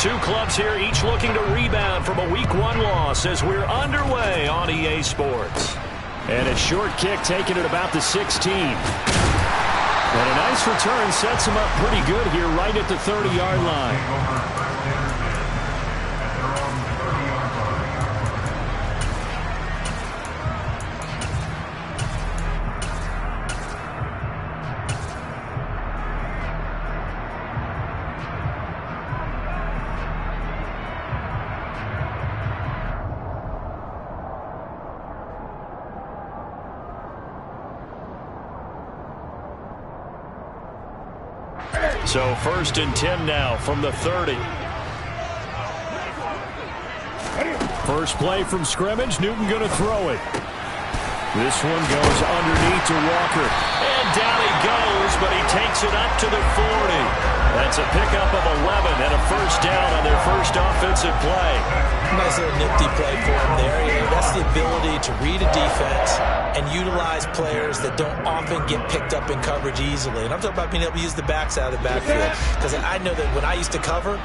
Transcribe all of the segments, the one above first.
two clubs here, each looking to rebound from a Week 1 loss as we're underway on EA Sports. And a short kick taken at about the 16. And a nice return sets him up pretty good here right at the 30-yard line. So 1st and 10 now from the 30. First play from scrimmage. Newton going to throw it. This one goes underneath to Walker. And down he goes, but he takes it up to the 40. That's a pickup of 11 and a first down on their first offensive play. Nice little nifty play for him there. That's the ability to read a defense and utilize players that don't often get picked up in coverage easily. And I'm talking about being able to use the backside of the backfield. Because I know that when I used to cover,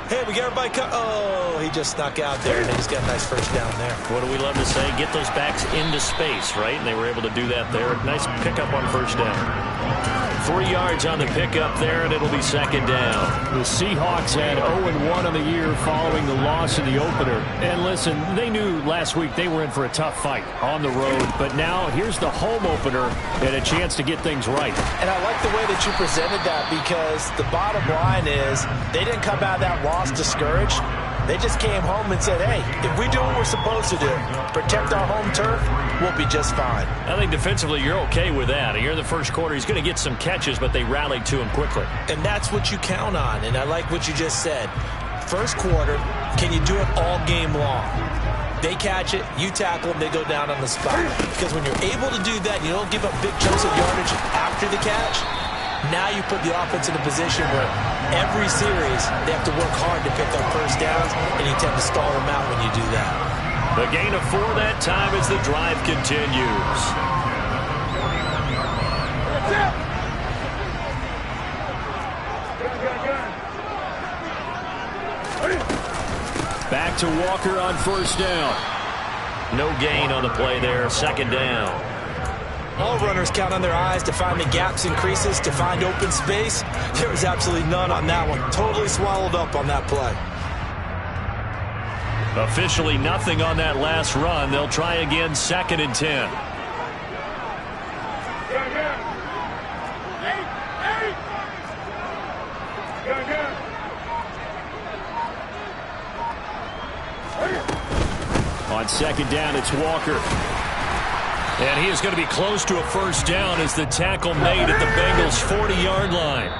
hey, we got everybody oh, he just snuck out there, and he's got a nice first down there. What do we love to say? Get those backs into space, right? And they were able to do that there. Nice pickup on first down. 3 yards on the pickup there, and it'll be second down. The Seahawks had 0-1 on the year following the loss in the opener. And listen, they knew last week they were in for a tough fight on the road. But now here's the home opener and a chance to get things right. And I like the way that you presented that, because the bottom line is they didn't come out of that loss discouraged. They just came home and said, hey, if we do what we're supposed to do, protect our home turf, we'll be just fine. I think defensively you're okay with that. Here in the first quarter, he's going to get some catches, but they rallied to him quickly. And that's what you count on, and I like what you just said. First quarter, can you do it all game long? They catch it, you tackle them, they go down on the spot. Because when you're able to do that, you don't give up big chunks of yardage after the catch. Now you put the offense in a position where every series they have to work hard to pick up first downs, and you tend to stall them out when you do that. The gain of 4 that time as the drive continues. Back to Walker on first down. No gain on the play there, second down. All runners count on their eyes to find the gaps and creases, to find open space. There was absolutely none on that one. Totally swallowed up on that play. Officially nothing on that last run. They'll try again, 2nd and 10. On second down, it's Walker. And he is going to be close to a first down as the tackle made at the Bengals' 40-yard line.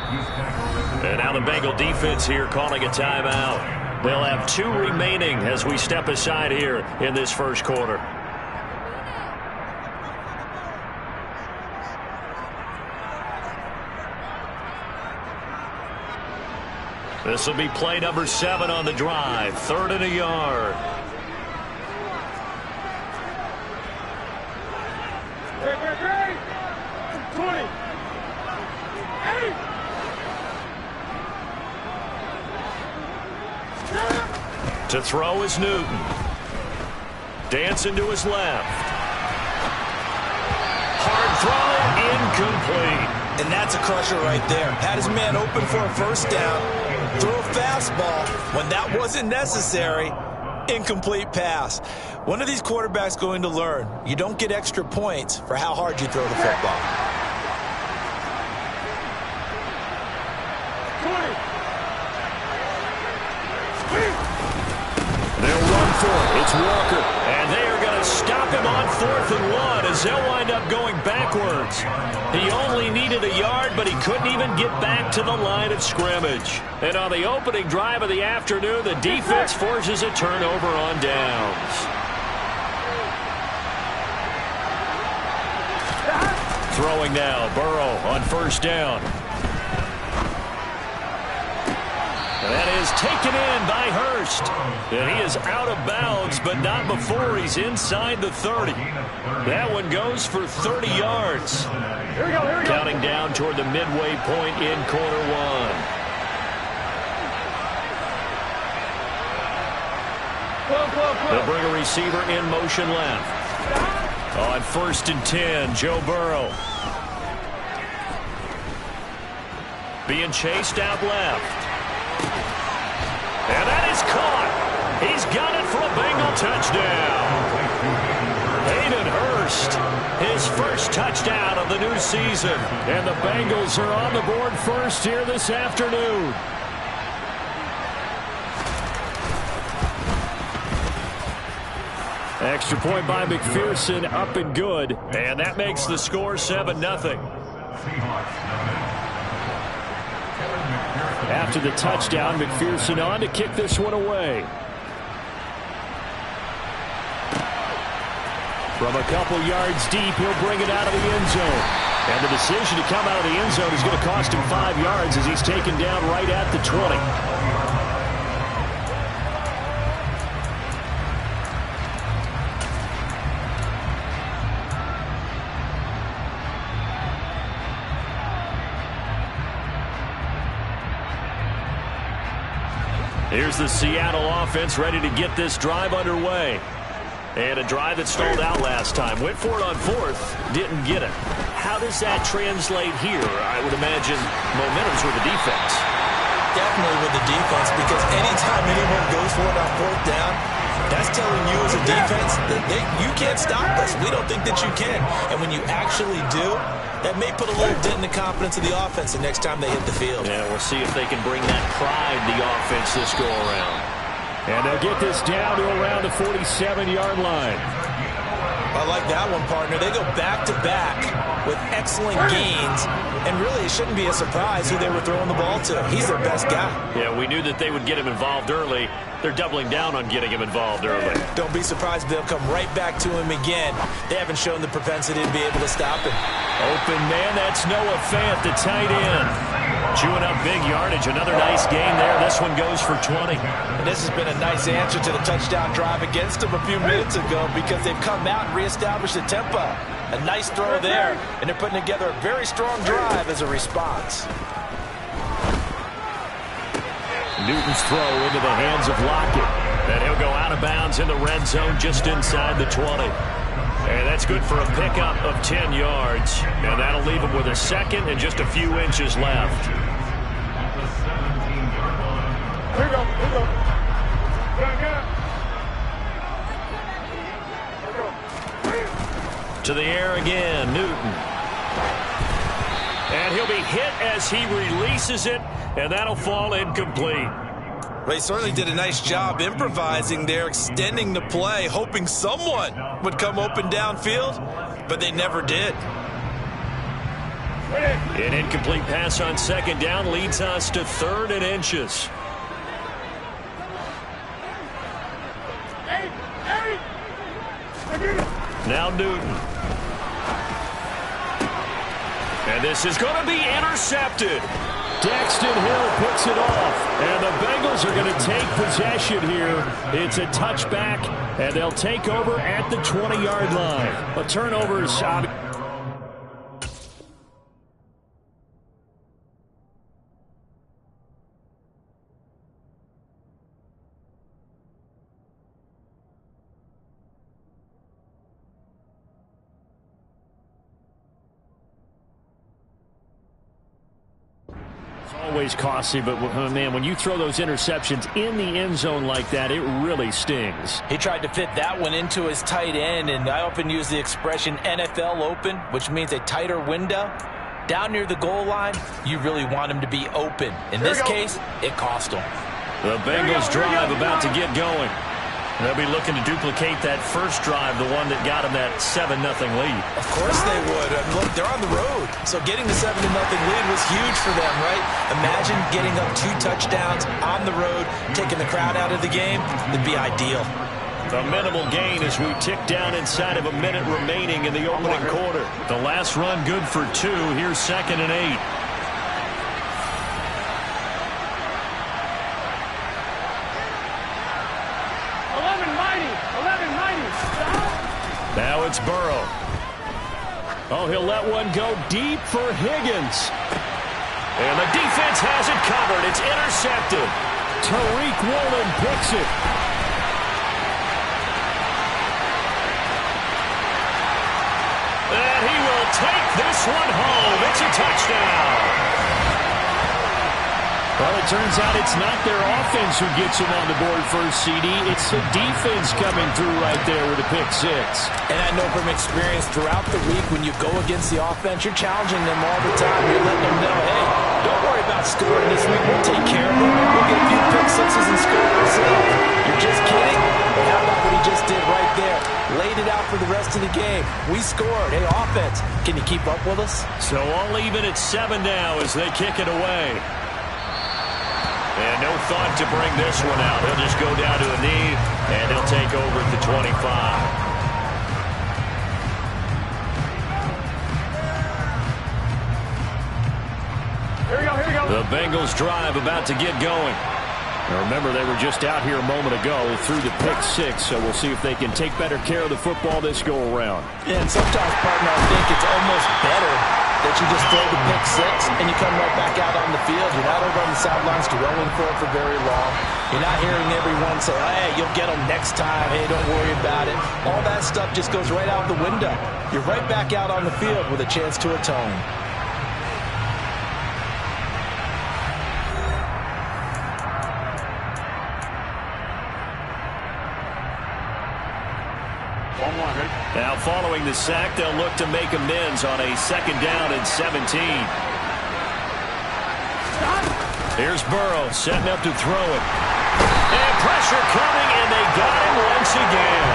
And now the Bengal defense here calling a timeout. They'll have 2 remaining as we step aside here in this first quarter. This will be play number 7 on the drive. 3rd and a yard. To throw is Newton. Dancing to his left. Hard throw, incomplete. And that's a crusher right there. Had his man open for a first down. Throw a fastball when that wasn't necessary. Incomplete pass. One of these quarterbacks going to learn. You don't get extra points for how hard you throw the football. It's Walker, and they are going to stop him on 4th and 1 as they'll wind up going backwards. He only needed a yard, but he couldn't even get back to the line of scrimmage. And on the opening drive of the afternoon, the defense forces a turnover on downs. Throwing now, Burrow on first down. That is taken in by Hurst. And he is out of bounds, but not before he's inside the 30. That one goes for 30 yards. Here we go. Counting down toward the midway point in quarter 1. They'll bring a receiver in motion left. On 1st and 10, Joe Burrow. Being chased out left. And that is caught. He's got it for a Bengal touchdown. Hayden Hurst, his first touchdown of the new season. And the Bengals are on the board first here this afternoon. Extra point by McPherson, up and good. And that makes the score 7-0. After the touchdown, McPherson on to kick this one away. From a couple yards deep, he'll bring it out of the end zone. And the decision to come out of the end zone is going to cost him 5 yards as he's taken down right at the 20. Here's the Seattle offense ready to get this drive underway. And a drive that stalled out last time. Went for it on 4th, didn't get it. How does that translate here? I would imagine momentum's with the defense. Definitely with the defense, because anytime anyone goes for it on 4th down, that's telling you as a defense that you can't stop us. We don't think that you can. And when you actually do, that may put a little dent in the confidence of the offense the next time they hit the field. Yeah, we'll see if they can bring that pride the offense this go around. And they'll get this down to around the 47-yard line. I like that one, partner. They go back-to-back with excellent gains, and really it shouldn't be a surprise who they were throwing the ball to. He's their best guy. Yeah, we knew that they would get him involved early. They're doubling down on getting him involved early. Don't be surprised if they'll come right back to him again. They haven't shown the propensity to be able to stop him. Open man, that's Noah Fant, the tight end. Chewing up big yardage. Another nice gain there. This one goes for 20. And this has been a nice answer to the touchdown drive against them a few minutes ago, because they've come out and reestablished the tempo. A nice throw there, and they're putting together a very strong drive as a response. Newton's throw into the hands of Lockett. And he'll go out of bounds in the red zone just inside the 20. And that's good for a pickup of 10 yards. And that'll leave him with a second and just a few inches left. Here we go. To the air again, Newton. And he'll be hit as he releases it, and that'll fall incomplete. Well, he certainly did a nice job improvising there, extending the play, hoping someone would come open downfield, but they never did. An incomplete pass on 2nd down leads us to 3rd and inches. Now Newton. And this is going to be intercepted. Daxton Hill picks it off. And the Bengals are going to take possession here. It's a touchback, and they'll take over at the 20-yard line. A turnover is always costly, but man, when you throw those interceptions in the end zone like that, it really stings. He tried to fit that one into his tight end, and I often use the expression NFL open, which means a tighter window. Down near the goal line, you really want him to be open. In this case, it cost him. The Bengals drive about to get going. They'll be looking to duplicate that first drive, the one that got them that 7-0 lead. Of course they would. I mean, look, they're on the road. So getting the 7-0 lead was huge for them, right? Imagine getting up 2 touchdowns on the road, taking the crowd out of the game. It'd be ideal. A minimal gain as we tick down inside of a minute remaining in the opening quarter. The last run good for 2. Here's 2nd and 8. Now it's Burrow. Oh, he'll let one go deep for Higgins. And the defense has it covered. It's intercepted. Tariq Woolen picks it. this one home. It's a touchdown. Well, it turns out it's not their offense who gets them on the board first, CD. It's the defense coming through right there with a pick six. And I know from experience throughout the week when you go against the offense, you're challenging them all the time. You're letting them know, hey, don't worry about scoring this week. We'll take care of it. We'll get a few pick sixes and score ourselves. You're just kidding? But how about what he just did right there? Laid it out for the rest of the game. We scored. Hey, offense, can you keep up with us? So all even at 7 now as they kick it away. And no thought to bring this one out. He'll just go down to a knee, and he'll take over at the 25. Here we go. The Bengals drive about to get going. Now remember, they were just out here a moment ago through the pick six, so we'll see if they can take better care of the football this go-around. And sometimes, partner, I think it's almost better that you just throw the pick six and you come right back out on the field. You're not over on the sidelines dwelling for it for very long. You're not hearing everyone say, hey, you'll get them next time. Hey, don't worry about it. All that stuff just goes right out the window. You're right back out on the field with a chance to atone. Now following the sack, they'll look to make amends on a 2nd down and 17. Here's Burrow setting up to throw it. And pressure coming, and they got him once again.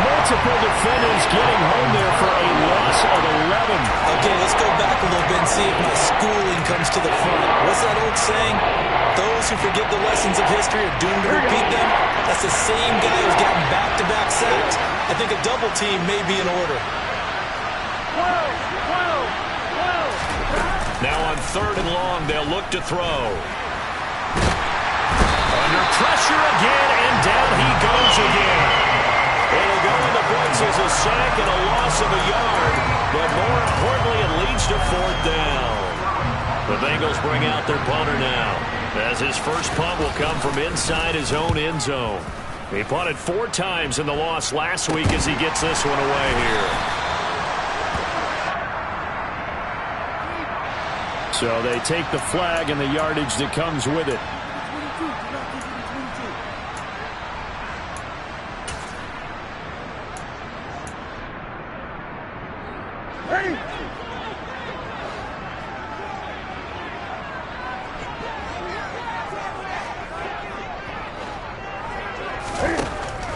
Multiple defenders getting home there for a loss of 11. Okay, let's go back a little bit and see if my schooling comes to the front. What's that old saying? Those who forget the lessons of history are doomed to repeat them. That's the same guy who's gotten back-to-back sacks. I think a double team may be in order. Now on 3rd and long, they'll look to throw. Under pressure again, and down he goes again. It'll go in the books as a sack and a loss of a yard, but more importantly, it leads to 4th down. The Bengals bring out their punter now, as his first punt will come from inside his own end zone. He punted 4 times in the loss last week as he gets this one away here. So they take the flag and the yardage that comes with it.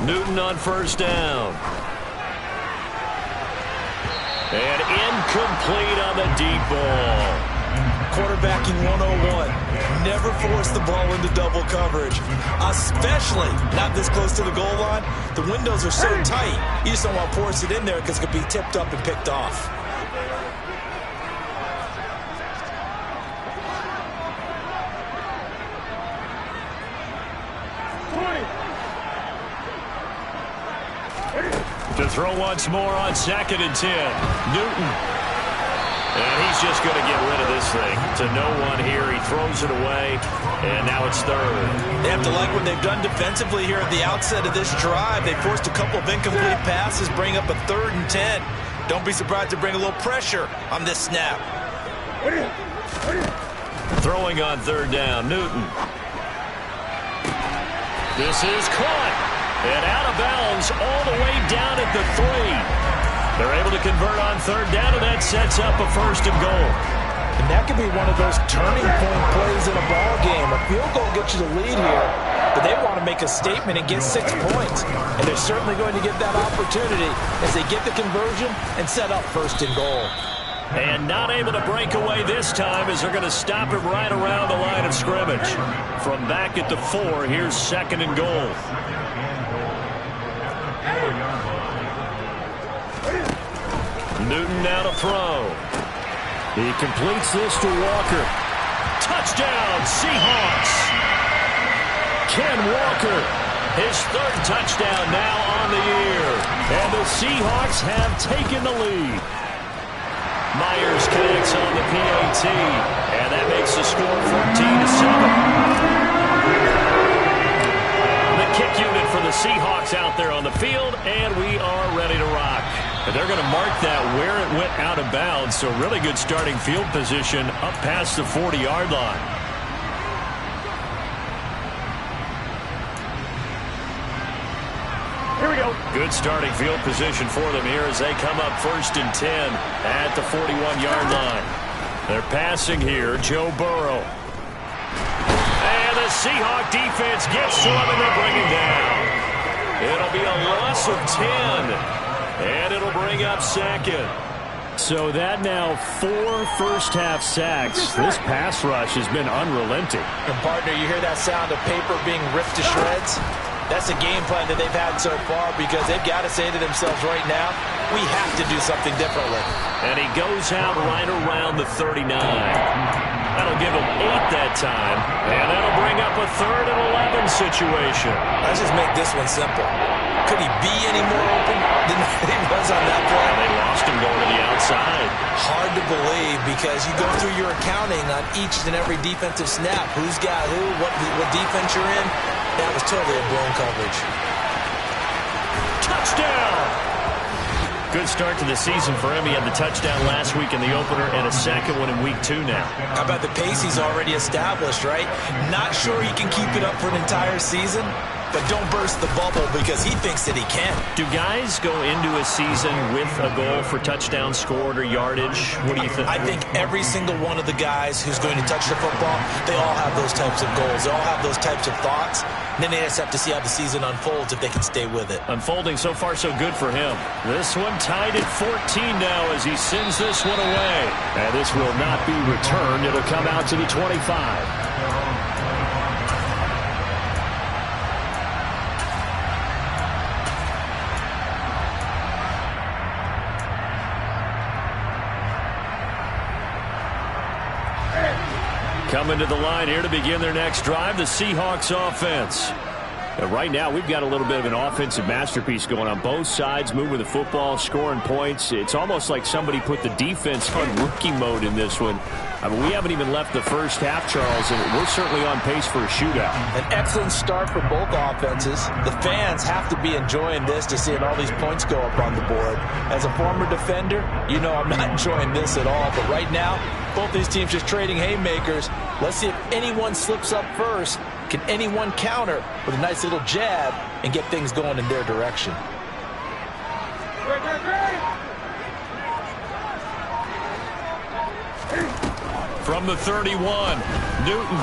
Newton on 1st down. And incomplete on the deep ball. Quarterbacking 101. Never force the ball into double coverage, especially not this close to the goal line. The windows are so tight, you just don't want to force it in there because it could be tipped up and picked off. To throw once more on 2nd and 10. Newton. And he's just going to get rid of this thing. To no one here. He throws it away. And now it's 3rd. They have to like what they've done defensively here at the outset of this drive. They forced a couple of incomplete passes, bring up a 3rd and 10. Don't be surprised to bring a little pressure on this snap. Throwing on 3rd down. Newton. This is caught. And out of bounds all the way down at the 3. They're able to convert on 3rd down, and that sets up a 1st and goal. And that could be one of those turning point plays in a ball game. A field goal gets you the lead here, but they want to make a statement and get 6 points. And they're certainly going to get that opportunity as they get the conversion and set up 1st and goal. And not able to break away this time as they're going to stop him right around the line of scrimmage. From back at the 4, here's 2nd and goal. Newton now to throw. He completes this to Walker. Touchdown, Seahawks. Ken Walker, his 3rd touchdown now on the year. And the Seahawks have taken the lead. Myers connects on the PAT, and that makes the score 14-7. The kick unit for the Seahawks out there on the field, and we are ready to rock. And they're going to mark that where it went out of bounds. So really good starting field position up past the 40-yard line. Here we go. Good starting field position for them here as they come up 1st and 10 at the 41-yard line. They're passing here, Joe Burrow. And the Seahawks defense gets to him and they bring him down. It'll be a loss of 10. And it'll bring up 2nd. So that now 4 first-half sacks. This pass rush has been unrelenting. And partner, you hear that sound of paper being ripped to shreds? That's the game plan that they've had so far because they've got to say to themselves right now, we have to do something differently. And he goes out right around the 39. That'll give him 8 that time. And that'll bring up a 3rd and 11 situation. Let's just make this one simple. Could he be any more open than he was on that play? And they lost him going to the outside. Hard to believe because you go through your accounting on each and every defensive snap. Who's got who, what defense you're in. That was totally a blown coverage. Touchdown! Good start to the season for him. He had the touchdown last week in the opener and a second one in week 2 now. How about the pace he's already established, right? Not sure he can keep it up for an entire season, but don't burst the bubble because he thinks that he can. Do guys go into a season with a goal for touchdowns scored or yardage? What do you think? I think every single one of the guys who's going to touch the football, they all have those types of goals. They all have those types of thoughts. And then they just have to see how the season unfolds if they can stay with it. Unfolding so far so good for him. This one tied at 14 now as he sends this one away. And this will not be returned. It'll come out to the 25. Coming to the line here to begin their next drive, the Seahawks offense. And right now, we've got a little bit of an offensive masterpiece going on both sides, moving the football, scoring points. It's almost like somebody put the defense on rookie mode in this one. I mean, we haven't even left the first half, Charles, and we're certainly on pace for a shootout. An excellent start for both offenses. The fans have to be enjoying this to seeing all these points go up on the board. As a former defender, you know I'm not enjoying this at all. But right now, both these teams just trading haymakers. Let's see if anyone slips up first. Can anyone counter with a nice little jab and get things going in their direction? From the 31, Newton.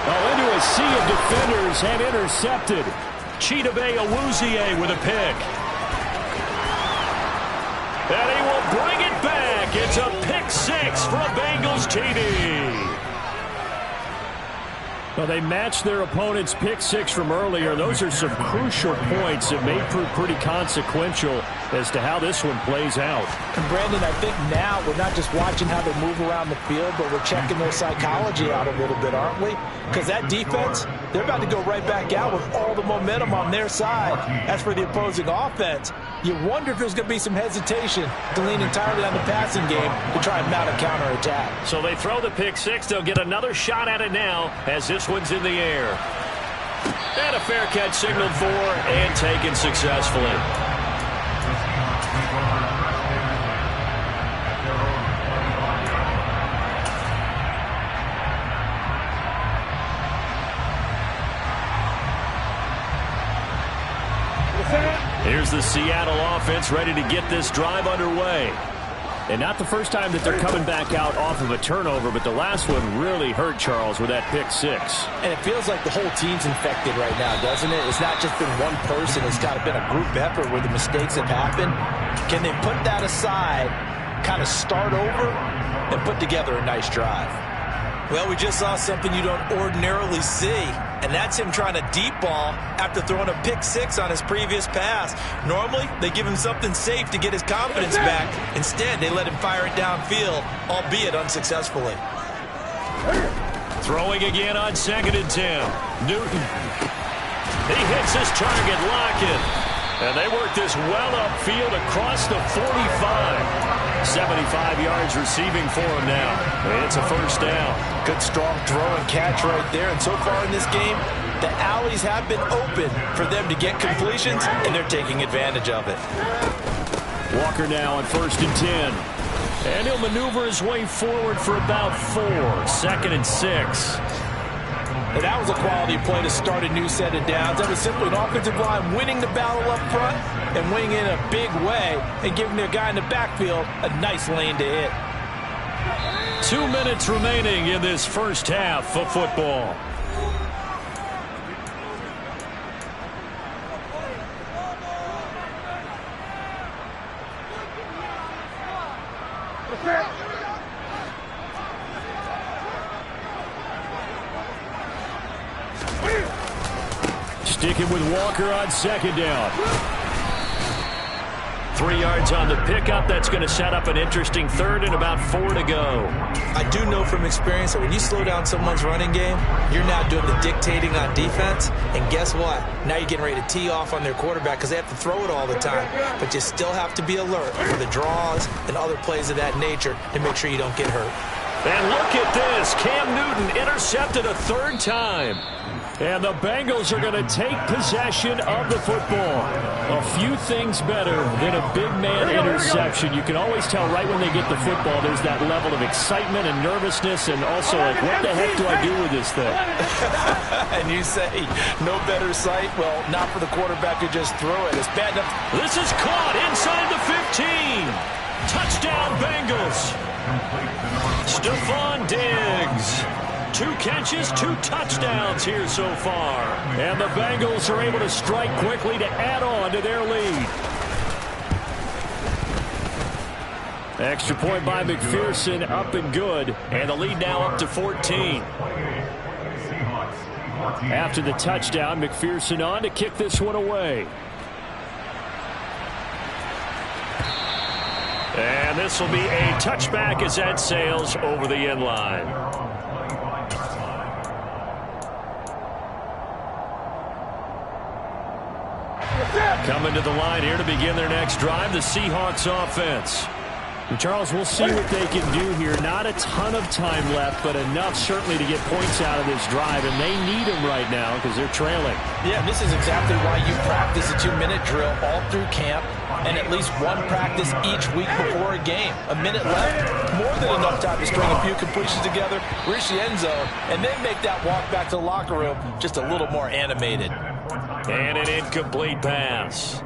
Oh, into a sea of defenders and intercepted. Chidobe Awuzie with a pick. And he will bring it back. It's a pick 6 for a Bengals TD. Well, they matched their opponent's pick 6 from earlier. Those are some crucial points that may prove pretty consequential as to how this one plays out. And Brandon, I think now we're not just watching how they move around the field, but we're checking their psychology out a little bit, aren't we? Because that defense, they're about to go right back out with all the momentum on their side. As for the opposing offense, you wonder if there's going to be some hesitation to lean entirely on the passing game to try and mount a counterattack. So they throw the pick 6. They'll get another shot at it now as this one's in the air. And a fair catch signaled for and taken successfully. Here's the Seattle offense ready to get this drive underway. And not the first time that they're coming back out off of a turnover, but the last one really hurt Charles with that pick 6. And it feels like the whole team's infected right now, doesn't it? It's not just been one person. It's kind of been a group effort where the mistakes have happened. Can they put that aside, kind of start over, and put together a nice drive? Well, we just saw something you don't ordinarily see, and that's him trying to deep ball after throwing a pick 6 on his previous pass. Normally, they give him something safe to get his confidence back. Instead, they let him fire it downfield, albeit unsuccessfully. Throwing again on 2nd and 10. Newton. He hits his target, Lockett. And they work this well upfield across the 45. 75 yards receiving for him now. And it's a first down. Good strong throw and catch right there. And so far in this game, the alleys have been open for them to get completions, and they're taking advantage of it. Walker now on 1st and 10. And he'll maneuver his way forward for about 4. 2nd and 6. And that was a quality play to start a new set of downs. That was simply an offensive line winning the battle up front and winning in a big way and giving their guy in the backfield a nice lane to hit. 2 minutes remaining in this first half of football. Sticking with Walker on 2nd down. 3 yards on the pickup. That's going to set up an interesting 3rd and about 4 to go. I do know from experience that when you slow down someone's running game, you're now doing the dictating on defense. And guess what? Now you're getting ready to tee off on their quarterback because they have to throw it all the time. But you still have to be alert for the draws and other plays of that nature to make sure you don't get hurt. And look at this. Cam Newton intercepted a 3rd time. And the Bengals are going to take possession of the football. A few things better than a big man interception. You can always tell right when they get the football, there's that level of excitement and nervousness and also like, what the heck do I do with this thing? And you say, no better sight? Well, not for the quarterback to just throw it. It's bad enough. This is caught inside the 15. Touchdown, Bengals. Stephon Diggs. 2 catches, 2 touchdowns here so far. And the Bengals are able to strike quickly to add on to their lead. Extra point by McPherson, up and good. And the lead now up to 14. After the touchdown, McPherson on to kick this one away. And this will be a touchback as that sails over the end line. Coming to the line here to begin their next drive, the Seahawks offense. And Charles, we'll see what they can do here. Not a ton of time left, but enough certainly to get points out of this drive, and they need them right now because they're trailing. Yeah, this is exactly why you practice a 2-minute drill all through camp and at least one practice each week before a game. A minute left, more than enough time to string a few completions together, reach the end zone, and then make that walk back to the locker room just a little more animated. And an incomplete pass.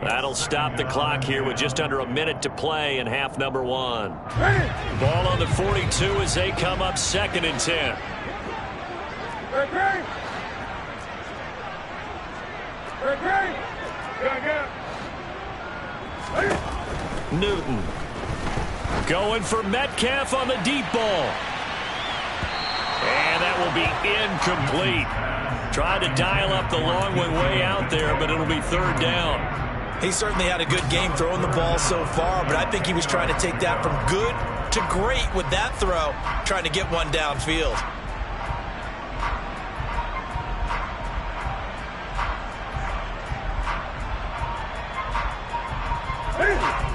That'll stop the clock here with just under a minute to play in half number 1. Ball on the 42 as they come up 2nd and 10. Newton going for Metcalf on the deep ball. And that will be incomplete. Tried to dial up the long one way out there, but it'll be 3rd down. He certainly had a good game throwing the ball so far, but I think he was trying to take that from good to great with that throw, trying to get one downfield.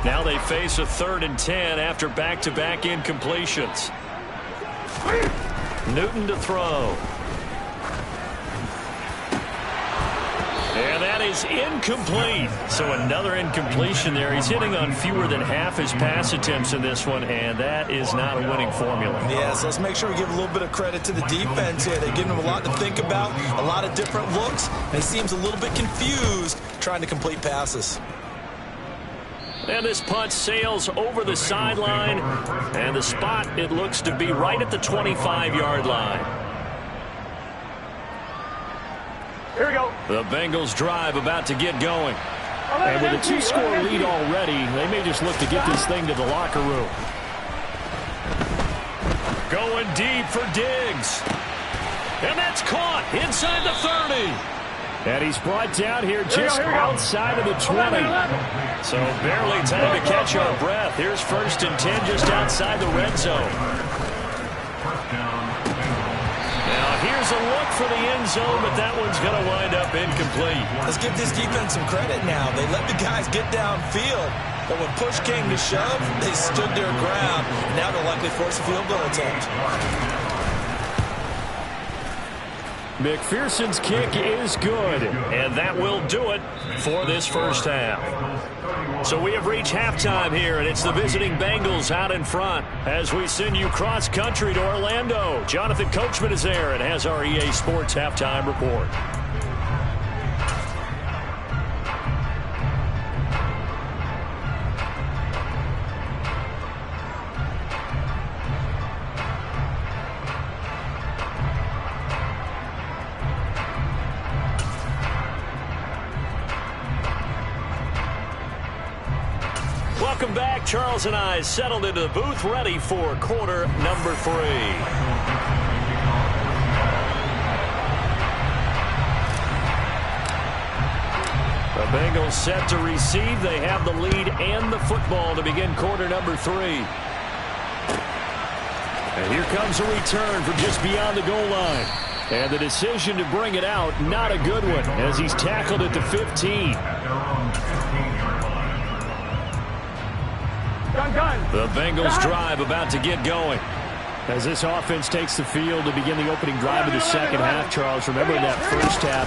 Now they face a 3rd and 10 after back-to-back incompletions. Newton to throw. And that is incomplete. So another incompletion there. He's hitting on fewer than half his pass attempts in this one, and that is not a winning formula. Yeah, so let's make sure we give a little bit of credit to the defense here. They're giving him a lot to think about, a lot of different looks, and he seems a little bit confused trying to complete passes. And this punt sails over the sideline, and the spot, it looks to be right at the 25-yard line. Here we go. The Bengals drive about to get going. And with a 2-score lead already, they may just look to get this thing to the locker room. Going deep for Diggs. And that's caught inside the 30. And he's brought down here just outside of the 20. So barely time to catch our breath. Here's 1st and 10 just outside the red zone. Now here's a look for the end zone, but that one's going to wind up incomplete. Let's give this defense some credit now. They let the guys get downfield, but when push came to shove, they stood their ground. Now they'll likely force a field goal attempt. McPherson's kick is good, and that will do it for this first half. So we have reached halftime here, and it's the visiting Bengals out in front as we send you cross-country to Orlando. Jonathan Coachman is there and has our EA Sports halftime report. Welcome back. Charles and I settled into the booth, ready for quarter number 3. The Bengals set to receive. They have the lead and the football to begin quarter number 3. And here comes a return from just beyond the goal line. And the decision to bring it out, not a good one, as he's tackled at the 15. The Bengals drive about to get going. As this offense takes the field to begin the opening drive of the second half, Charles, remember that first half,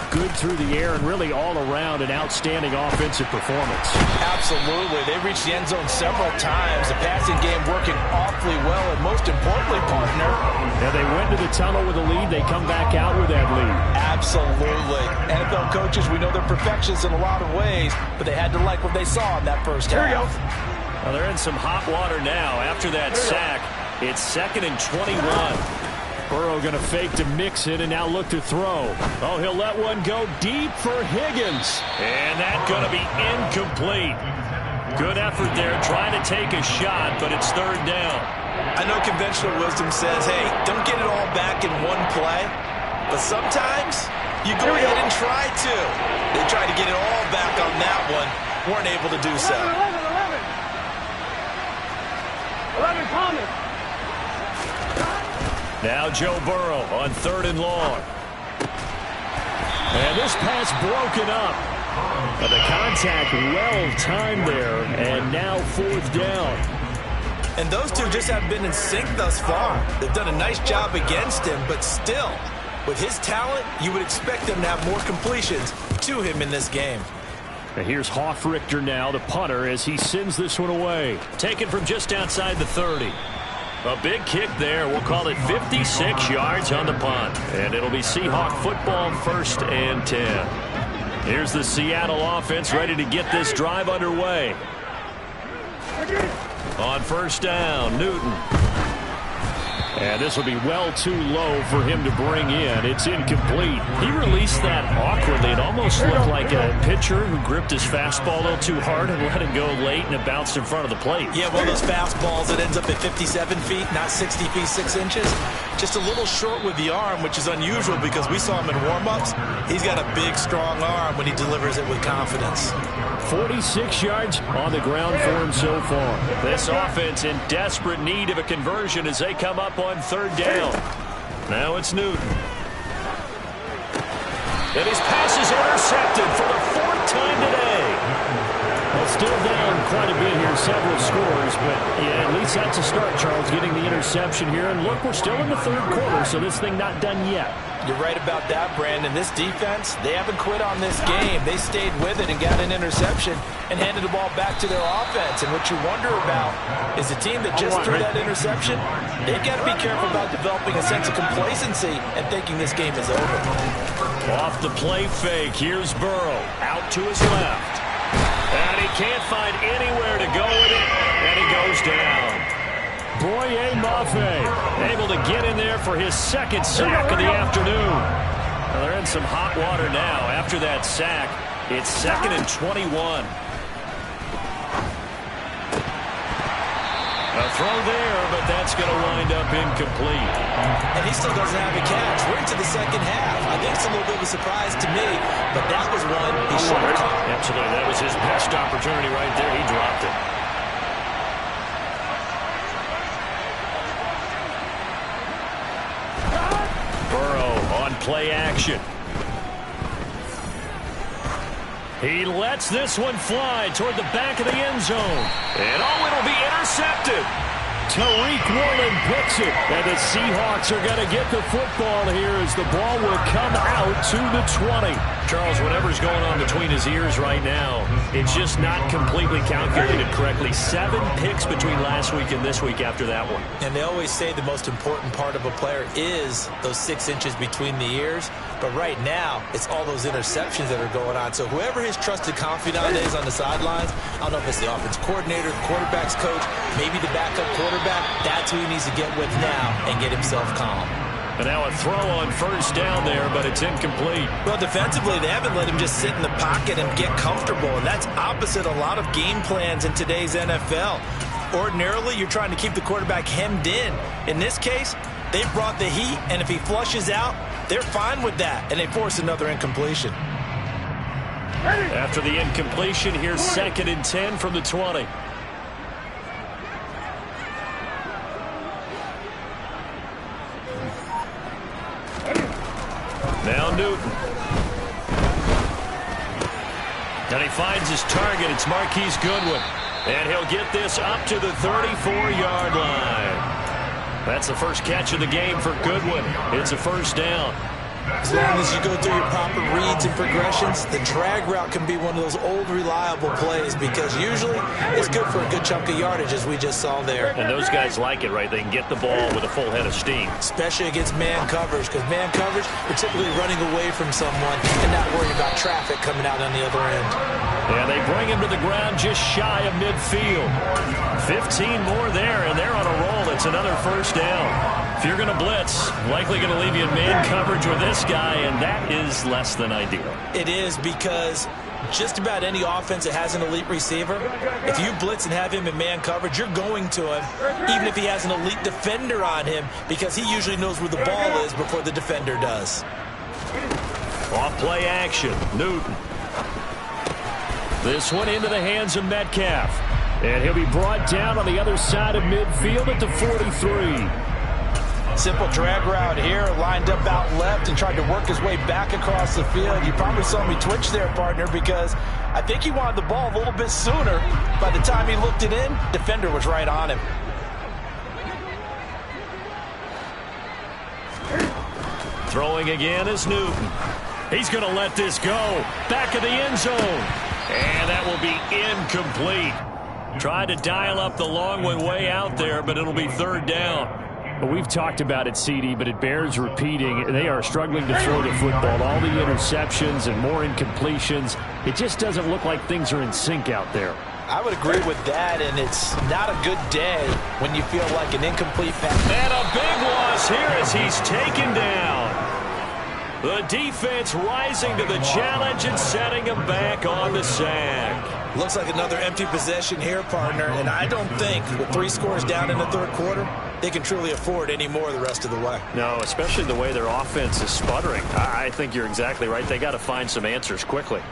good through the air and really all around an outstanding offensive performance. Absolutely. They reached the end zone several times. The passing game working awfully well, and most importantly, partner. Yeah, they went to the tunnel with a lead. They come back out with that lead. Absolutely. NFL coaches, we know they're perfectionists in a lot of ways, but they had to like what they saw in that first half. Here we go. Well, they're in some hot water now. After that sack, it's 2nd and 21. Burrow going to fake to mix it and now look to throw. Oh, he'll let one go deep for Higgins. And that's going to be incomplete. Good effort there trying to take a shot, but it's 3rd down. I know conventional wisdom says, hey, don't get it all back in one play. But sometimes you go ahead and try to. They tried to get it all back on that one. Weren't able to do so. 11 Thomas. Now Joe Burrow on 3rd and long. And this pass broken up. But the contact well timed there, and now 4th down. And those two just haven't been in sync thus far. They've done a nice job against him, but still, with his talent, you would expect them to have more completions to him in this game. And here's Hoffrichter now, the punter, as he sends this one away. Taken from just outside the 30. A big kick there. We'll call it 56 yards on the punt. And it'll be Seahawk football, 1st and 10. Here's the Seattle offense ready to get this drive underway. On 1st down, Newton. And this will be well too low for him to bring in. It's incomplete. He released that awkwardly. It almost looked like a pitcher who gripped his fastball a little too hard and let it go late, and it bounced in front of the plate. Yeah, one of those fastballs that ends up at 57 feet, not 60 feet, 6 inches. Just a little short with the arm, which is unusual because we saw him in warm-ups. He's got a big, strong arm when he delivers it with confidence. 46 yards on the ground for him so far. This offense in desperate need of a conversion as they come up on 3rd down. Now it's Newton. And his pass is intercepted for the 4th time today. Well, still down quite a bit here, several scores, but yeah, at least that's a start, Charles, getting the interception here. And look, we're still in the 3rd quarter, so this thing not done yet. You're right about that, Brandon. This defense, they haven't quit on this game. They stayed with it and got an interception and handed the ball back to their offense. And what you wonder about is the team that just threw that interception, they've got to be careful about developing a sense of complacency and thinking this game is over. Off the play fake, here's Burrow out to his left. And he can't find anywhere to go with it, and he goes down. Boye Mafe able to get in there for his 2nd sack of the afternoon. Well, they're in some hot water now. After that sack, it's 2nd and 21. A throw there, but that's going to wind up incomplete. And he still doesn't have a catch. We're into the second half. I think it's a little bit of a surprise to me, but that was one he should have caught. Absolutely. That was his best opportunity right there. He dropped it. Burrow on On play action. He lets this one fly toward the back of the end zone. And it'll be intercepted. Tariq Woolen picks it. And the Seahawks are going to get the football here as the ball will come out to the 20. Charles, whatever's going on between his ears right now, it's just not completely calculated correctly. 7 picks between last week and this week after that one. And they always say the most important part of a player is those 6 inches between the ears. But right now, it's all those interceptions that are going on. So whoever his trusted confidant is on the sidelines, I don't know if it's the offense coordinator, the quarterback's coach, maybe the backup quarterback, that's who he needs to get with now and get himself calm. And now a throw on first down there, but it's incomplete. Well, defensively, they haven't let him just sit in the pocket and get comfortable, and that's opposite a lot of game plans in today's NFL. Ordinarily, you're trying to keep the quarterback hemmed in. In this case, they brought the heat, and if he flushes out, they're fine with that, and they force another incompletion. After the incompletion, here's 2nd and 10 from the 20. Now Newton. And he finds his target. It's Marquise Goodwin. And he'll get this up to the 34-yard line. That's the first catch of the game for Goodwin. It's a first down. As long as you go through your proper reads and progressions, the drag route can be one of those old reliable plays because usually it's good for a good chunk of yardage, as we just saw there. And those guys like it, right? They can get the ball with a full head of steam. Especially against man coverage, because man coverage, you're typically running away from someone and not worrying about traffic coming out on the other end. Yeah, they bring him to the ground just shy of midfield. 15 more there, and they're on a roll. It's another first down. If you're going to blitz, likely going to leave you in man coverage with this guy, and that is less than ideal. It is, because just about any offense that has an elite receiver, if you blitz and have him in man coverage, you're going to him, even if he has an elite defender on him, because he usually knows where the ball is before the defender does. Off play action, Newton. This one into the hands of Metcalf. And he'll be brought down on the other side of midfield at the 43. Simple drag route here, lined up out left and tried to work his way back across the field. You probably saw me twitch there, partner, because I think he wanted the ball a little bit sooner. By the time he looked it in, defender was right on him. Throwing again is Newton. He's going to let this go. Back of the end zone. And that will be incomplete. Tried to dial up the long one way out there, but it'll be 3rd down. Well, we've talked about it, CD, but it bears repeating. They are struggling to throw the football. All the interceptions and more incompletions. It just doesn't look like things are in sync out there. I would agree with that, and it's not a good day when you feel like an incomplete pass. And a big loss here as he's taken down. The defense rising to the challenge and setting him back on the sack. Looks like another empty possession here, partner, and I don't think with 3 scores down in the 3rd quarter, they can truly afford any more the rest of the way. No, especially the way their offense is sputtering. I think you're exactly right. They got to find some answers quickly.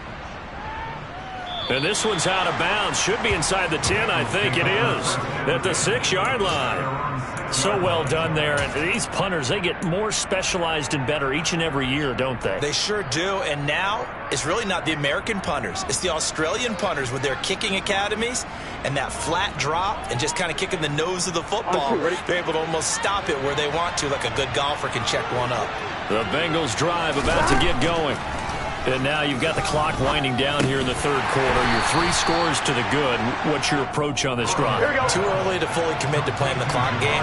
And this one's out of bounds. Should be inside the 10, I think it is. At the 6-yard line. So well done there. And these punters, they get more specialized and better each and every year, don't they? They sure do. And now it's really not the American punters. It's the Australian punters with their kicking academies and that flat drop and just kind of kicking the nose of the football. They're able to almost stop it where they want to, like a good golfer can check one up. The Bengals drive about to get going. And now you've got the clock winding down here in the 3rd quarter. You're 3 scores to the good. What's your approach on this drive? Too early to fully commit to playing the clock game.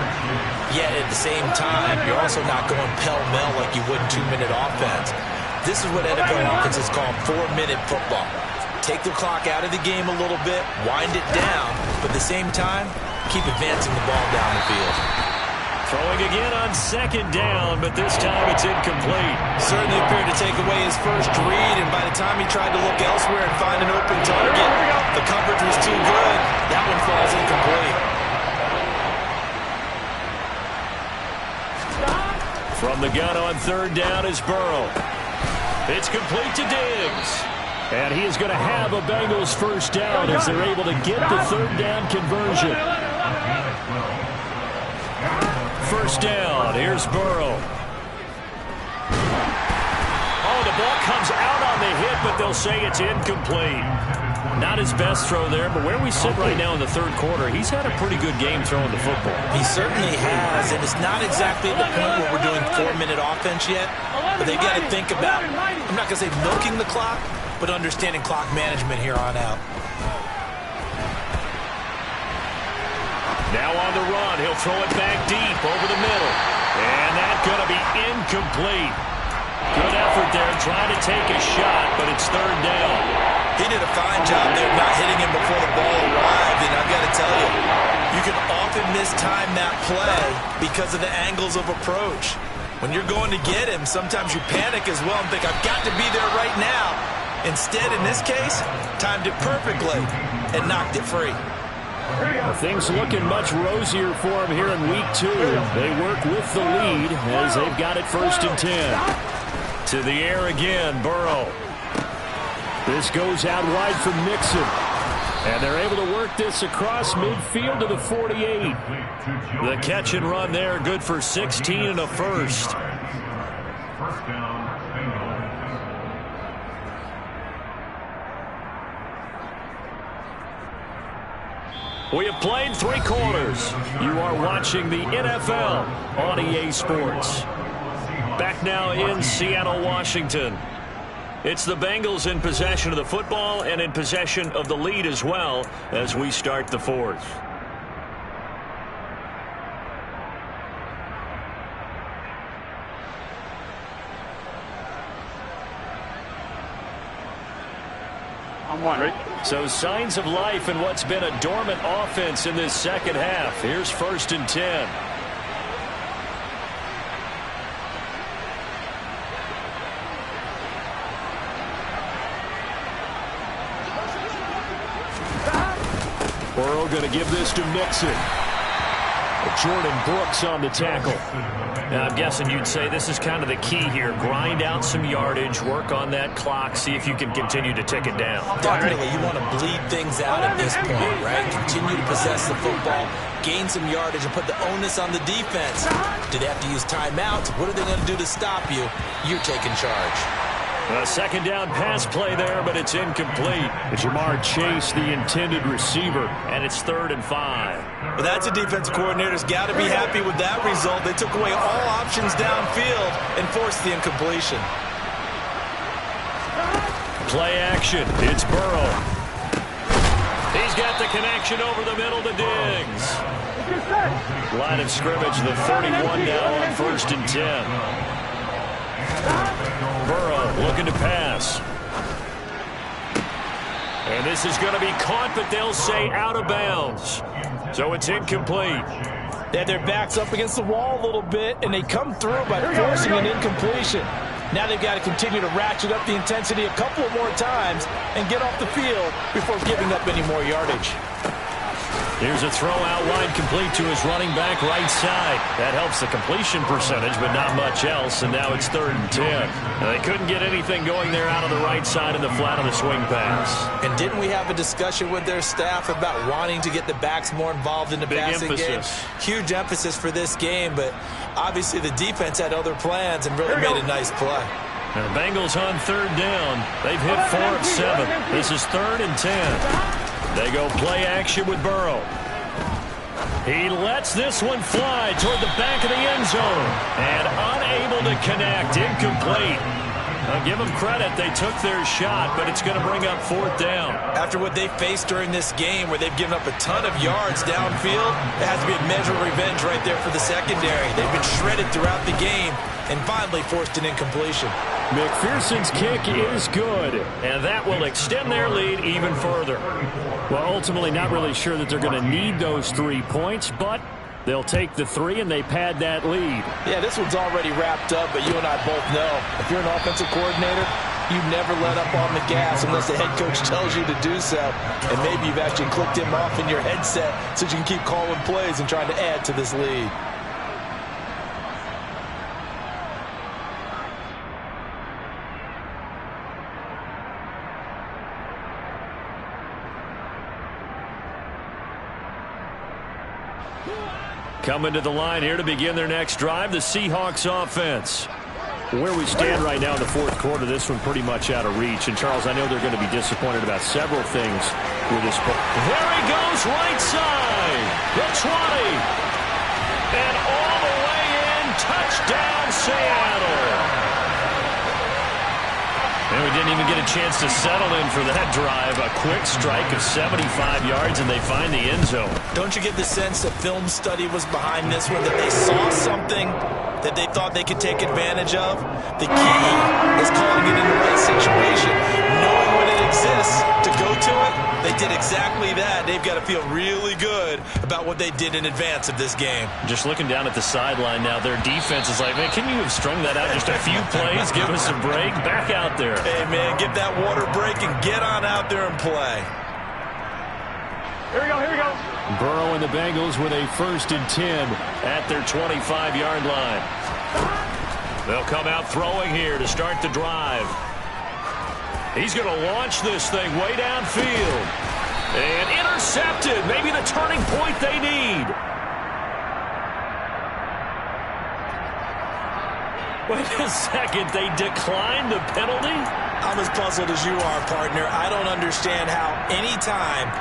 Yet at the same time, you're also not going pell-mell like you would in 2-minute offense. This is what NFL offenses call 4-minute football. Take the clock out of the game a little bit, wind it down, but at the same time, keep advancing the ball down the field. Throwing again on 2nd down, but this time it's incomplete. Certainly appeared to take away his first read, and by the time he tried to look elsewhere and find an open target, the coverage was too good. That one falls incomplete. From the gun on 3rd down is Burrow. It's complete to Diggs. And he is going to have a Bengals first down as they're able to get the 3rd down conversion. First down, here's Burrow. Oh, the ball comes out on the hit, but they'll say it's incomplete. Not his best throw there, but where we sit right now in the third quarter, he's had a pretty good game throwing the football. He certainly has, and it's not exactly the point where we're doing 4-minute offense yet, but they've got to think about, I'm not going to say milking the clock, but understanding clock management here on out. Now on the run, he'll throw it back deep over the middle, and that's going to be incomplete. Good effort there trying to take a shot, but it's third down. He did a fine job there not hitting him before the ball arrived, and I've got to tell you, you can often mistime that play because of the angles of approach. When you're going to get him, sometimes you panic as well and think, I've got to be there right now. Instead, in this case, timed it perfectly and knocked it free. Well, things looking much rosier for him here in week 2. They work with the lead as they've got it 1st and 10. To the air again, Burrow. This goes out wide from Mixon. And they're able to work this across midfield to the 48. The catch and run there, good for 16 and a first. We have played 3 quarters. You are watching the NFL on EA Sports. Back now in Seattle, Washington. It's the Bengals in possession of the football and in possession of the lead as well as we start the 4th. I'm one, right? So signs of life in what's been a dormant offense in this second half. Here's 1st and 10. Burrow going to give this to Mixon. Jordan Brooks on the tackle. Now, I'm guessing you'd say this is kind of the key here. Grind out some yardage, work on that clock, see if you can continue to tick it down. Definitely, you want to bleed things out at this point, right? Continue to possess the football, gain some yardage, and put the onus on the defense. Do they have to use timeouts? What are they going to do to stop you? You're taking charge. A 2nd down pass play there, but it's incomplete. Jamar Chase, the intended receiver, and it's 3rd and 5. Well, that's a defensive coordinator's got to be happy with that result. They took away all options downfield and forced the incompletion. Play action. It's Burrow. He's got the connection over the middle to Diggs. Line of scrimmage, the 31 now on 1st and 10. Burrow looking to pass. And this is going to be caught, but they'll say out of bounds. So it's incomplete. They had their backs up against the wall a little bit, and they come through by forcing an incompletion. Now they've got to continue to ratchet up the intensity a couple of more times and get off the field before giving up any more yardage. Here's a throw out wide, complete to his running back right side. That helps the completion percentage, but not much else, and now it's 3rd and 10. Now, they couldn't get anything going there out of the right side of the flat of the swing pass. And didn't we have a discussion with their staff about wanting to get the backs more involved in the passing game? Huge emphasis for this game, but obviously the defense had other plans and really made a nice play. Now, the Bengals on 3rd down. They've hit 4 of 7. This is 3rd and 10. They go play action with Burrow. He lets this one fly toward the back of the end zone. And unable to connect. Incomplete. I'll give them credit. They took their shot, but it's going to bring up 4th down. After what they faced during this game where they've given up a ton of yards downfield, it has to be a measure of revenge right there for the secondary. They've been shredded throughout the game and finally forced an incompletion. McPherson's kick is good, and that will extend their lead even further. Well, ultimately not really sure that they're going to need those 3 points, but they'll take the 3 and they pad that lead. Yeah, this one's already wrapped up, but you and I both know if you're an offensive coordinator, you never let up on the gas unless the head coach tells you to do so. And maybe you've actually clicked him off in your headset so you can keep calling plays and trying to add to this lead. Coming to the line here to begin their next drive, the Seahawks offense. Where we stand right now in the fourth quarter, this one pretty much out of reach. And, Charles, I know they're going to be disappointed about several things with this ball. There he goes, right side. The 20. And all the way in, touchdown, Seattle. And we didn't even get a chance to settle in for that drive. A quick strike of 75 yards, and they find the end zone. Don't you get the sense that film study was behind this one, that they saw something that they thought they could take advantage of? The key is calling it in the right situation, knowing when it exists to go to it. They did exactly that. They've got to feel really good about what they did in advance of this game. Just looking down at the sideline now, their defense is like, man, can you have strung that out just a few plays? Give us a break. Back out there. Hey, man, get that water break and get on out there and play. Here we go, here we go. Burrow and the Bengals with a 1st and 10 at their 25-yard line. They'll come out throwing here to start the drive. He's going to launch this thing way downfield. And intercepted. Maybe the turning point they need. Wait a second. They declined the penalty? I'm as puzzled as you are, partner. I don't understand how any time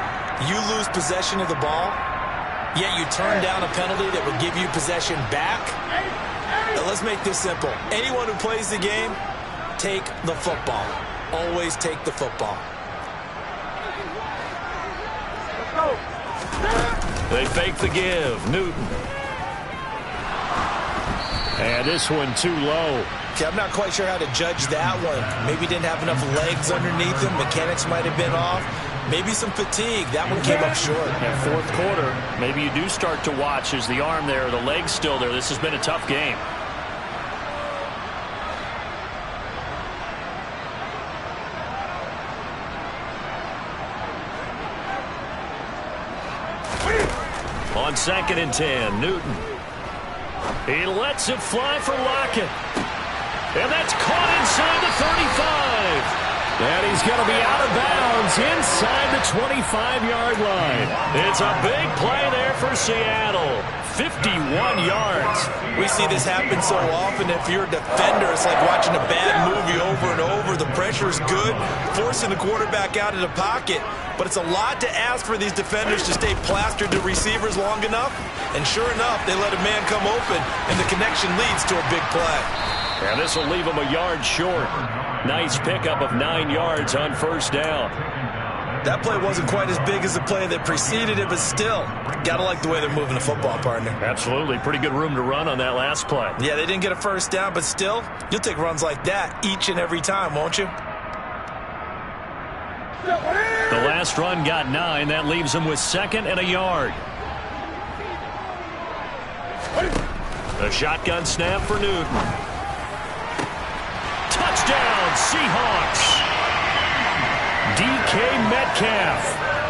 you lose possession of the ball, yet you turn down a penalty that would give you possession back. Now, let's make this simple. Anyone who plays the game, take the football. Always take the football. Let's go. They fake the give. Newton. And this one too low. Okay, I'm not quite sure how to judge that one. Maybe didn't have enough legs underneath him. Mechanics might have been off. Maybe some fatigue. That one came up short. And fourth quarter, maybe you do start to watch as the arm there, the leg's still there. This has been a tough game. On 2nd and 10, Newton. He lets it fly for Lockett. And that's caught inside the 35. And he's going to be out of bounds inside the 25-yard line. It's a big play there for Seattle. 51 yards. We see this happen so often. If you're a defender, it's like watching a bad movie over and over. The pressure is good, forcing the quarterback out of the pocket. But it's a lot to ask for these defenders to stay plastered to receivers long enough. And sure enough, they let a man come open, and the connection leads to a big play. And this will leave him a yard short. Nice pickup of 9 yards on 1st down. That play wasn't quite as big as the play that preceded it, but still, got to like the way they're moving the football, partner. Absolutely. Pretty good room to run on that last play. Yeah, they didn't get a 1st down, but still, you'll take runs like that each and every time, won't you? The last run got 9. That leaves him with 2nd and a yard. A shotgun snap for Newton. Touchdown, Seahawks. DK Metcalf,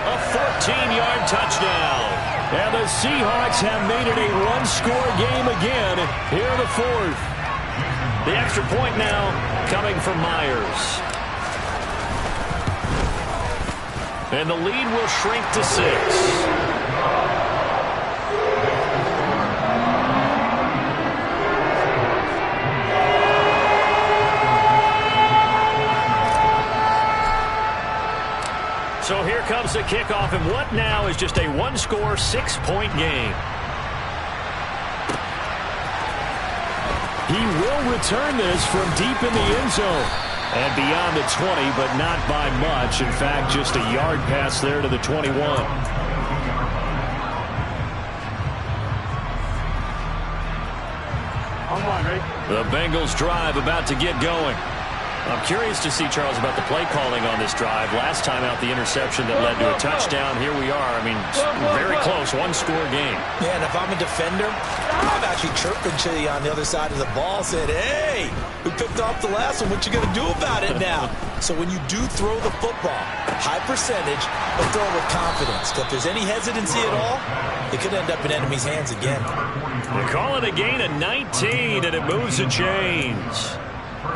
a 14-yard touchdown. And the Seahawks have made it a one-score game again here in the 4th. The extra point now coming from Myers. And the lead will shrink to 6. So here comes the kickoff, and what now is just a one-score, 6-point game. He will return this from deep in the end zone. And beyond the 20, but not by much. In fact, just a yard pass there to the 21. The Bengals drive about to get going. I'm curious to see, Charles, about the play calling on this drive. Last time out, the interception that led to a touchdown. Here we are. I mean, very close, one-score game. Yeah, and if I'm a defender, I'm actually chirping to you on the other side of the ball, saying, hey, we picked off the last one. What you going to do about it now? So when you do throw the football, high percentage, but throw it with confidence. If there's any hesitancy at all, it could end up in enemy's hands again. They call it a gain of 19, and it moves the chains.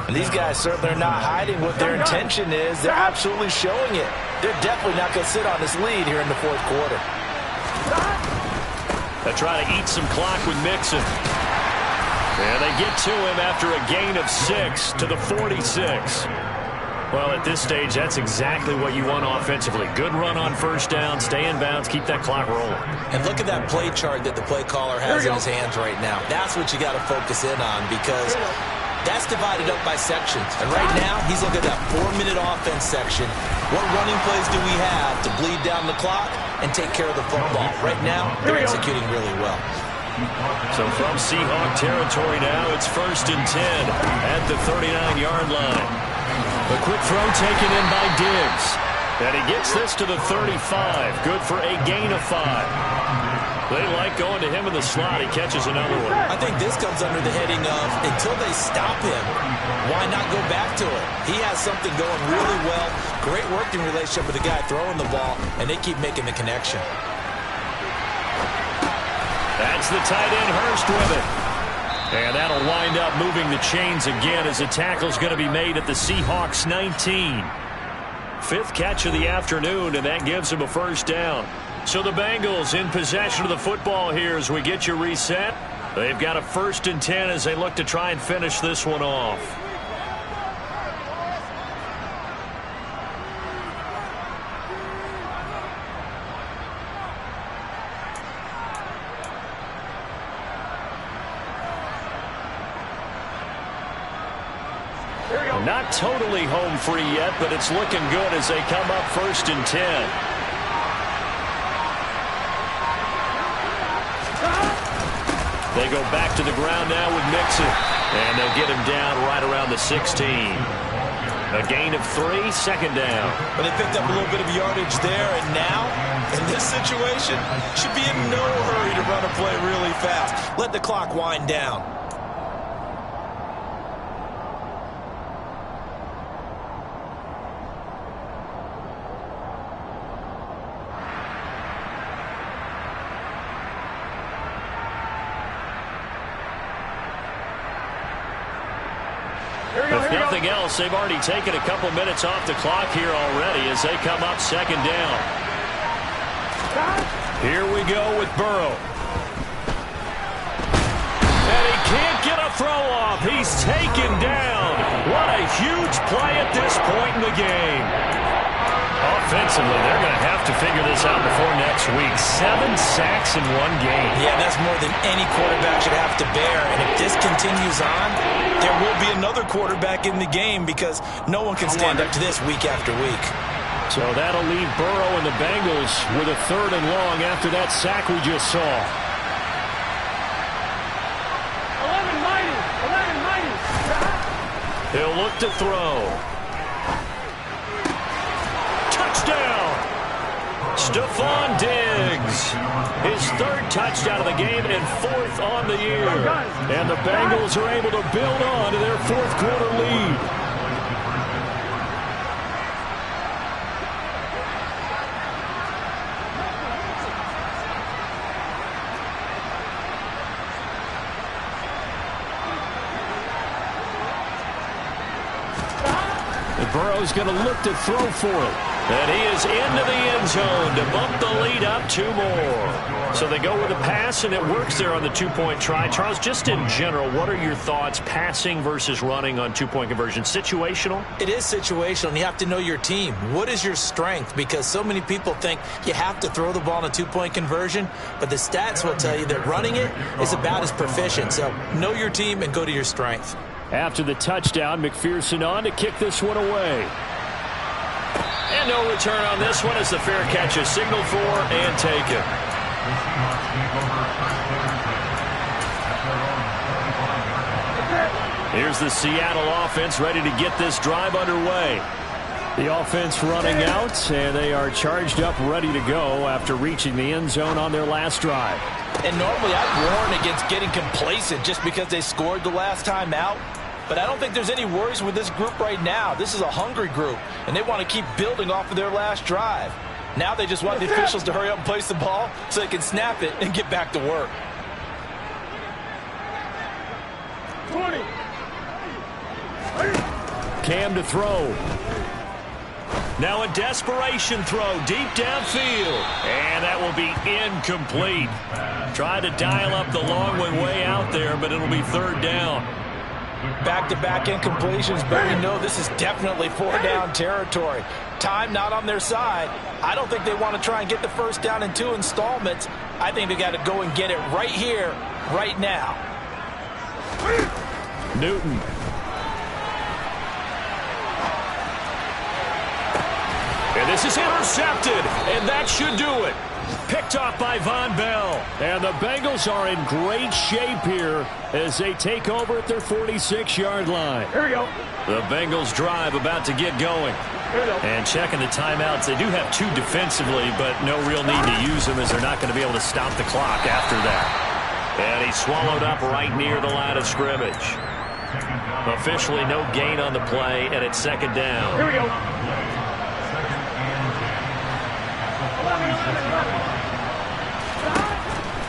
And these guys certainly are not hiding what their intention is. They're absolutely showing it. They're definitely not going to sit on this lead here in the 4th quarter. They try to eat some clock with Mixon. And they get to him after a gain of 6 to the 46. Well, at this stage, that's exactly what you want offensively. Good run on first down, stay in bounds, keep that clock rolling. And look at that play chart that the play caller has in his hands right now. That's what you got to focus in on, because that's divided up by sections. And right now, he's looking at that 4-minute offense section. What running plays do we have to bleed down the clock and take care of the football? Right now, they're executing really well. So from Seahawk territory now, it's 1st and 10 at the 39-yard line. A quick throw taken in by Diggs. And he gets this to the 35. Good for a gain of 5. They like going to him in the slot. He catches another one. I think this comes under the heading of, until they stop him, why not go back to it? He has something going really well. Great working relationship with the guy throwing the ball, and they keep making the connection. That's the tight end, Hurst, with it. And that'll wind up moving the chains again as a tackle's going to be made at the Seahawks 19. 5th catch of the afternoon, and that gives him a first down. So the Bengals in possession of the football here as we get you reset. They've got a 1st and 10 as they look to try and finish this one off. Not totally home free yet, but it's looking good as they come up 1st and 10. They go back to the ground now with Mixon, and they'll get him down right around the 16. A gain of 3, 2nd down. But they picked up a little bit of yardage there, and now, in this situation, should be in no hurry to run a play really fast. Let the clock wind down. If nothing else, they've already taken a couple minutes off the clock here already as they come up 2nd down. Here we go with Burrow. And he can't get a throw off. He's taken down. What a huge play at this point in the game. Offensively, they're going to have to figure this out before next week. 7 sacks in one game. Yeah, that's more than any quarterback should have to bear. And if this continues on, there will be another quarterback in the game because no one can stand up to this week after week. So that'll leave Burrow and the Bengals with a 3rd and long after that sack we just saw. 11-90. He'll look to throw. Touchdown! Stephon Diggs. His 3rd touchdown of the game and 4th on the year. And the Bengals are able to build on to their 4th quarter lead. Burrow's going to look to throw for it. And he is into the end zone to bump the lead up 2 more. So they go with a pass, and it works there on the 2-point try. Charles, just in general, what are your thoughts passing versus running on 2-point conversion? Situational? It is situational, and you have to know your team. What is your strength? Because so many people think you have to throw the ball in a 2-point conversion, but the stats will tell you that running it is about as proficient. So know your team and go to your strength. After the touchdown, McPherson on to kick this one away. And no return on this one as the fair catch is signaled for and taken. Here's the Seattle offense ready to get this drive underway. The offense running out, and they are charged up, ready to go after reaching the end zone on their last drive. And normally I'd warn against getting complacent just because they scored the last time out. But I don't think there's any worries with this group right now. This is a hungry group, and they want to keep building off of their last drive. Now they just want the officials to hurry up and place the ball so they can snap it and get back to work. 20. Cam to throw. Now a desperation throw deep downfield. And that will be incomplete. Try to dial up the long way out there, but it'll be third down. Back-to-back incompletions, but we know this is definitely four-down territory. Time not on their side. I don't think they want to try and get the first down in 2 installments. I think they got to go and get it right here, right now. Newton. And this is intercepted, and that should do it. Picked off by Von Bell. And the Bengals are in great shape here as they take over at their 46-yard line. Here we go. The Bengals drive about to get going. And checking the timeouts. They do have 2 defensively, but no real need to use them as they're not going to be able to stop the clock after that. And he's swallowed up right near the line of scrimmage. Officially no gain on the play, and it's second down. Here we go.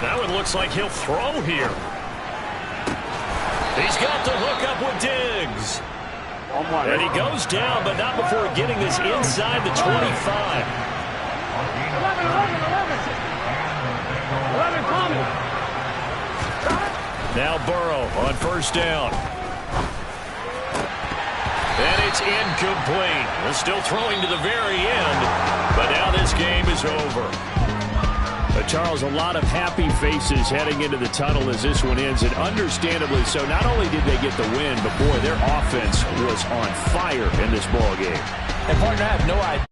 Now it looks like he'll throw here. He's got the hook up with Diggs. And he goes down, but not before getting this inside the 25. 11 coming. Now Burrow on first down. And it's incomplete. They're still throwing to the very end, but now this game is over. Charles, a lot of happy faces heading into the tunnel as this one ends, and understandably so. Not only did they get the win, but boy, their offense was on fire in this ball game. And partner, I have no idea.